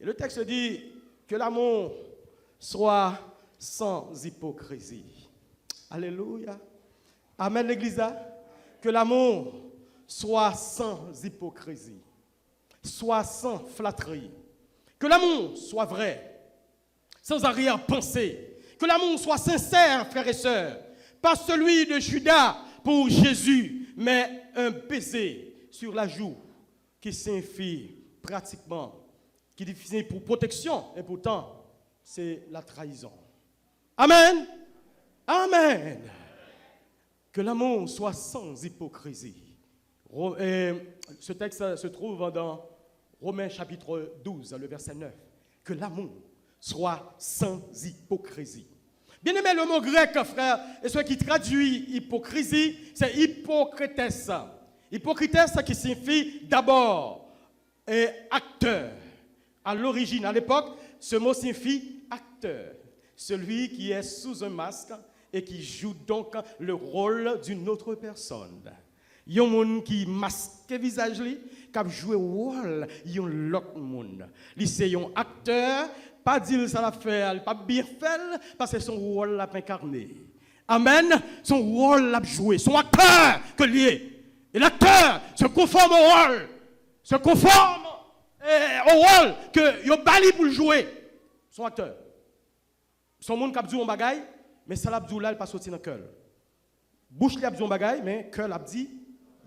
Et le texte dit que l'amour soit sans hypocrisie. Alléluia. Amen, l'Église. Que l'amour soit sans hypocrisie, soit sans flatterie. Que l'amour soit vrai, sans arrière-pensée. Que l'amour soit sincère, frères et sœurs. Pas celui de Judas pour Jésus, mais un baiser sur la joue qui signifie pratiquement, qui définit pour protection, et pourtant, c'est la trahison. Amen. Amen. Que l'amour soit sans hypocrisie. Ce texte se trouve dans Romains chapitre 12, le verset 9. Que l'amour soit sans hypocrisie. Bien aimé, le mot grec, frère, et ce qui traduit hypocrisie, c'est hypocrites. Hypocrites qui signifie d'abord acteur. À l'origine, à l'époque, ce mot signifie acteur. Celui qui est sous un masque et qui joue donc le rôle d'une autre personne. Il y a un monde qui masque le visage, qui a joué le rôle de l'autre monde. C'est un acteur, pas dire ça l'a fait, pas bien fait, parce que son rôle l'a incarné. Amen. Son rôle l'a joué, son acteur que lié. Et l'acteur se conforme au rôle, se conforme au rôle que il a bali pour jouer. Son acteur. Son monde qui a dit un bagaille, mais ça l'a dit là, il pas sorti dans le cœur. Bouche lui a dit un bagaille, mais cœur l'a dit,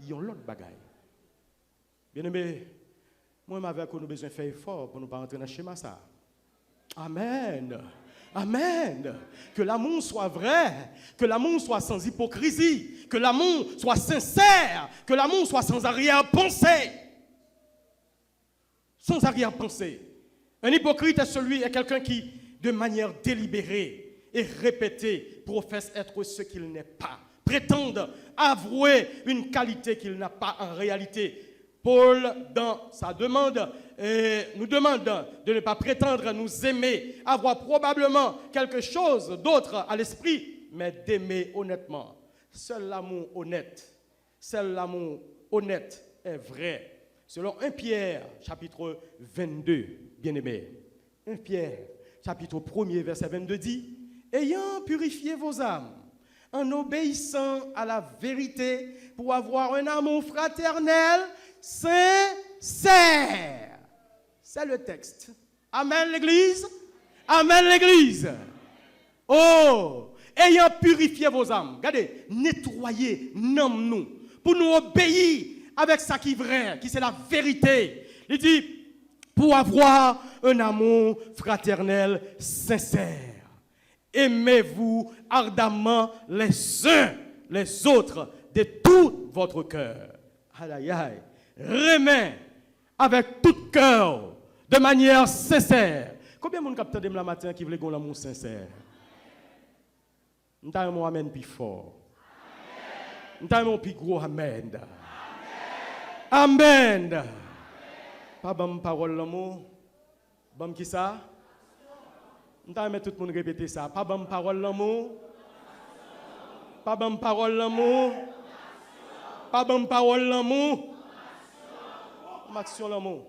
il y a l'autre bagaille. Bien aimé, moi, avec nous besoin de faire effort pour ne pas rentrer dans le schéma ça. Amen. Amen. Que l'amour soit vrai, que l'amour soit sans hypocrisie, que l'amour soit sincère, que l'amour soit sans arrière-pensée. Sans arrière-pensée. Un hypocrite est quelqu'un qui, de manière délibérée et répétée, professe être ce qu'il n'est pas, prétende avouer une qualité qu'il n'a pas en réalité. Paul, dans sa demande, nous demande de ne pas prétendre nous aimer, avoir probablement quelque chose d'autre à l'esprit, mais d'aimer honnêtement. Seul l'amour honnête est vrai. Selon 1 Pierre, chapitre 22, bien-aimé. 1 Pierre, chapitre 1er, verset 22 dit, « Ayant purifié vos âmes, en obéissant à la vérité, pour avoir un amour fraternel, sincère. » C'est le texte. Amen l'Église. Amen l'Église. Oh, ayant purifié vos âmes. Regardez, nettoyez, nomme-nous, pour nous obéir avec ça qui est vrai, qui c'est la vérité. Il dit, pour avoir un amour fraternel sincère. Aimez-vous ardemment les uns les autres de tout votre cœur. Aïe, aïe, aïe. Remets avec tout cœur, de manière sincère. Combien de monde capte de la matin qui veut un amour sincère? Nous avons un amen plus fort. Nous avons un plus gros amen. Amen. Pas bonne parole l'amour. Bon qui ça? Nous avons tout le monde répéter ça. Pas bonne parole l'amour. Pas bonne parole l'amour. Pas bonne parole l'amour. Action l'amour.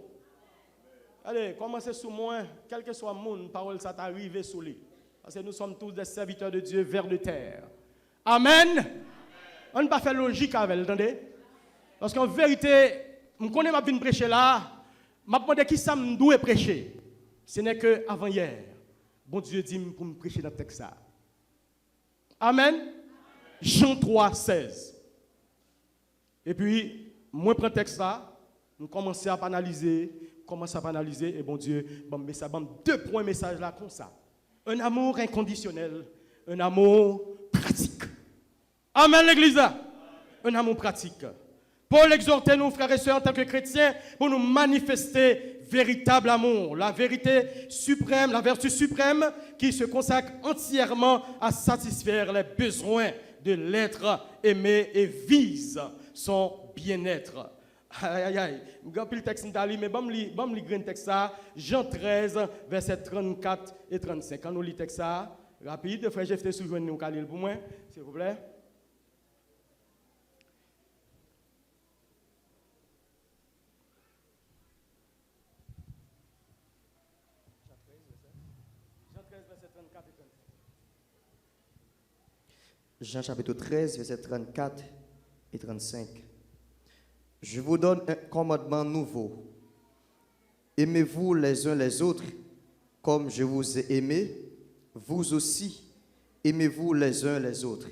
Allez, commencez sous moi, quel que soit mon parole, ça t'arrive sous lui. Parce que nous sommes tous des serviteurs de Dieu vers de terre. Amen. On ne peut pas faire logique avec elle, entendez? Parce qu'en vérité, je connais ma vie de prêcher là, je me demande qui ça me doit prêcher. Ce n'est que avant hier. Bon Dieu dit pour me prêcher dans le texte ça. Amen. Jean 3, 16. Et puis, moi, je prends le texte là. Nous commençons à analyser, et bon Dieu, deux points message là comme ça. Un amour inconditionnel, un amour pratique. Amen l'Église. Un amour pratique. Paul exhortait nous, frères et sœurs, en tant que chrétiens, pour nous manifester véritable amour, la vérité suprême, la vertu suprême qui se consacre entièrement à satisfaire les besoins de l'être aimé et vise son bien-être. Aïe, aïe, aïe. Je vais le texte, mais je vais lire le texte ça. Jean 13, versets 34 et 35. Quand nous lisons le texte ça, rapide, frère Jeff, te soujoigne nous pour moi, s'il vous plaît. Jean chapitre 13, versets 34 et 35. Je vous donne un commandement nouveau. Aimez-vous les uns les autres comme je vous ai aimé, vous aussi aimez-vous les uns les autres.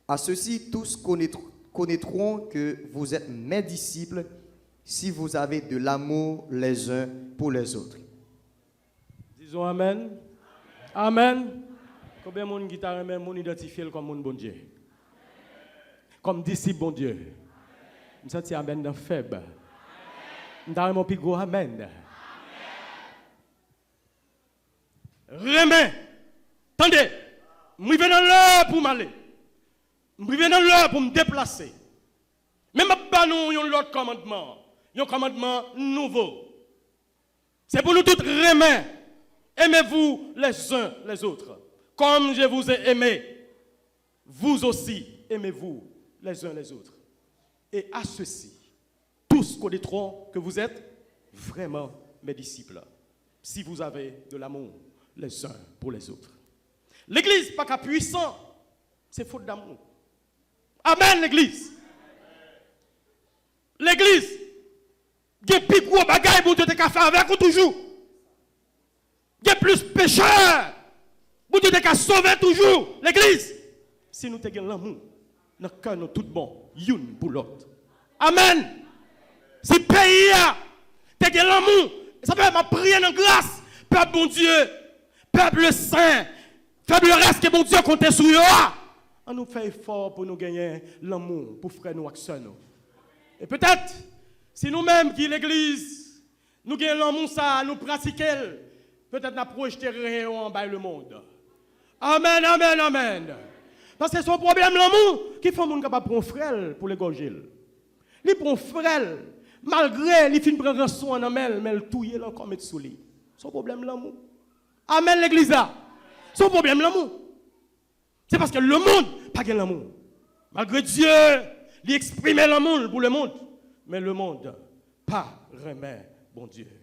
À ceci, tous connaîtront que vous êtes mes disciples si vous avez de l'amour les uns pour les autres. Disons Amen. Amen. Combien de monde qui t'a remis, mon identifié comme mon bon Dieu? Comme disciple bon Dieu. Je me sens Amen dans faible. Je t'a remis plus gros Amen. Remet. Attendez. Je vais dans l'heure pour m'aller. Je vais dans l'heure pour me déplacer. Mais je pas nous un autre commandement. Un commandement nouveau. C'est pour nous tous remettre. Aimez-vous les uns les autres. Comme je vous ai aimé, vous aussi aimez-vous les uns les autres. Et à ceci, tous connaîtront que vous êtes vraiment mes disciples, si vous avez de l'amour les uns pour les autres. L'église, pas qu'à puissant, c'est faute d'amour. Amen, l'église. L'église, il y a plus gros bagaille pour te faire avec ou toujours. Il y a plus pécheurs. Vous devez sauver toujours l'église. Si nous avons l'amour, nous sommes tout bon, une pour l'autre. Amen. Si le pays a l'amour, ça peut être prier en grâce. Peuple bon Dieu, peuple saint, faible reste que bon Dieu compte sur eux. On nous fait effort pour nous gagner l'amour, pour frères nous et sœurs nous. Et peut-être, si nous-mêmes qui l'église, nous gagnons l'amour, ça, nous pratiquons, peut-être nous projeterons en bas le monde. Amen, amen, amen. Parce que c'est son problème, l'amour, qui fait que nous capable de prendre frère pour l'égorger. Il prend frère, malgré il finit de prendre soin en elle, mais il touille encore mettre sous lui. Son problème, l'amour. Amen, l'église. Son problème, l'amour. C'est parce que le monde n'a pas l'amour. Malgré Dieu, il exprime l'amour pour le monde. Mais le monde, pas remet, bon Dieu.